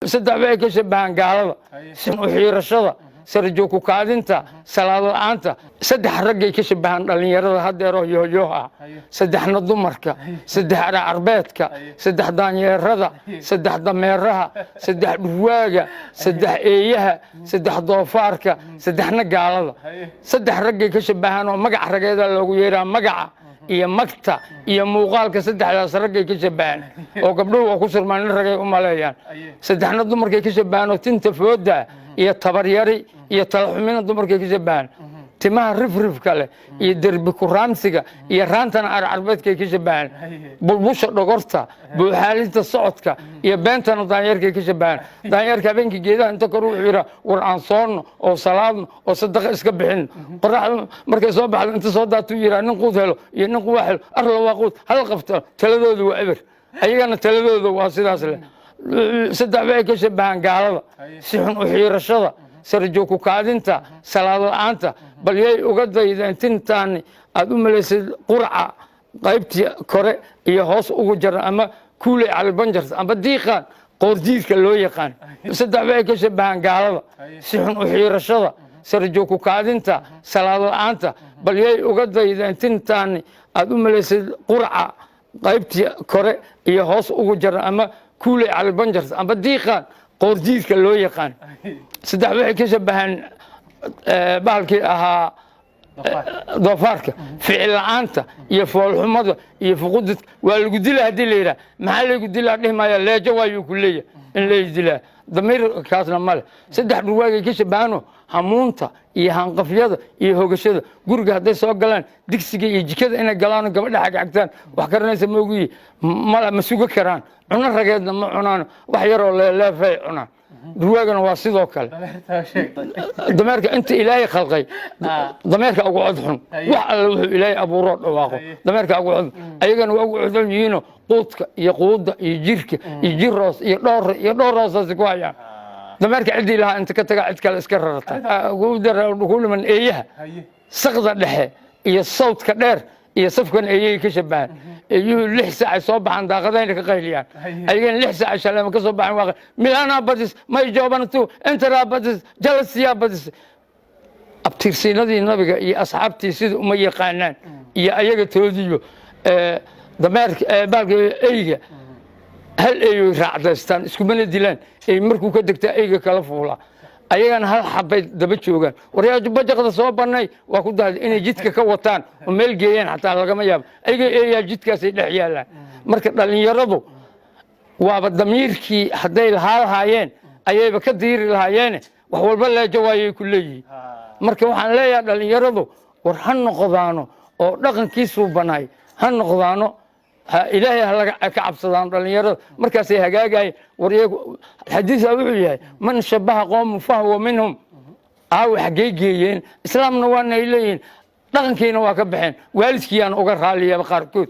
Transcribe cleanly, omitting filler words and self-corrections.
saddex bay ka shabahan gaalada xiirashada sarjo ku kaadinta salaad la'aanta saddex raggay ka shabahan dhalinyarada hadeero yooyooha saddexna dumarka saddex carbeedka saddex daanyeerada saddex dameeraha saddex dhuwaaga saddex eeyaha saddex doofaarka saddexna gaalada saddex raggay ka shabahan oo magac rageeda loogu yeeraa magaca iyo magta iyo muuqaalka saddexdaas raggay ka shabahan oo gabdhuhu waa ku surmaan ragay u maleeyaan saddexna dumarkay ka shabahan oo tinta fooda iyo tabaryari iyo talaxumina dumarkay ka shabahan timaha rifrifka leh iyo derbi kuraansiga iyo raantana carbeedkay ka shabahan bulbusha dhogorta buuxaalinta socodka iyo beentana daanyeerkay ka shabahan daanyeerka habeenkii geedaha inta kor wuxuu yidhaa war aan soonno oo salaadno oo sadaqa iska bixin qoraxda markay soo baxdo inta soo daatuu yidhaa nin quud helo iyo nin quwaa helo arla waa quud hal qabto taladoodu waa eber ayagana taladooda waa sidaas leh saddex bay ka shabahan gaalada si xun u xiirashada sarjo ku kaadinta salaad la'aanta bal yay uga daydeen tintaani aad u malaysay qurca qaybtii kore iyo hoos ugu jara ama kuuley calibanjarta ama diiqaan qoordiidka loo yaqaan saddex bay ka shabahan gaalada si xun u xiirashada sarjo ku kaadinta salaad la'aanta bal yay uga daydeen tintaani aad u malaysay qurca qaybtii kore iyo hoos ugu jara ama kuuley calibanjarta ama diiqaan qoordiidka loo yaqaan saddex waxay ka shabahan bahalkii ahaa doofaarka ficil la'aanta iyo foolxumada iyo fuqudadka waa lagu dilaa haddii la yidhaha maxaa laygu dilaa dhihi maaya leejo waayuu ku leeyahay in lay dilaa damiirkaasna male saddex dhurwaagay ka shabahanoo hamuunta iyo hanqafyada iyo hogashada guriga hadday soo galaan digsiga iyo jikada inay galaano gabadha xagxagtaan wax karanaysa maogiyi mala ma sugo karaan cuno rageedna ma cunaano wax yaroo leeleefay cunaan dhurwaagana waa sidoo kale dameerka inta ilaahay khalqay dameerka ugu cod xun wax alle wuxuu ilaahay abuuroo dhawaaqo dameerka ugu cod ayagana waa ugu codon yihiinoo quudka iyo quudda iyo jirka iyo jiroos iyo dhowroosaasi ku hayaan dameerka ciddii lahaa inta ka tagaa cid kale iska rarata ku dhiman eeyaha saqda dhexe iyo sawdka dheer iyo safkan eeyay ka shabahan eeyuhu 6 saac ay soo baxaan daaqadayna ka qayliyaan ayagana 6 saac shaleema ka soo baxaan waa milana badis may joobantu intara badis jalasiya badis abtirsiinadii nabiga iyo asxaabtii sida uma yaqaanaan iyo ayaga toodiyo dameerka baalka eeyga hal eeyo raacdaystaan isku mana dilaan ay markuu ka degtaa eeyga kala fuula ayagana hal xabay daba joogaan waryaaju bajaqda soo banay waa ku daaday inay jidka ka wataan oo meel geeyaan xataa lagama yaabo ayaga eeyaa jidkaasay dhex yaalaan marka dhalinyaradu waaba damiirkii hadday lahaayeen ayayba ka diiri lahaayeen wax walba leejo waayay ku leeyihiin marka waxaan leeyahay dhalinyaradu war ha noqdaano oo dhaqankiisuu banay ha noqdaano ilaahay laga ka cabsadaan dhalinyarada markaasay hagaagayeen waryagu xadiis wuxuu yahay man shabaha qawm fahuwa minhum xagee geeyeen islaamna waana ay leeyihiin dhaqankiina waa ka baxeen waalidkiiyaan uga raaliyaa qaarkood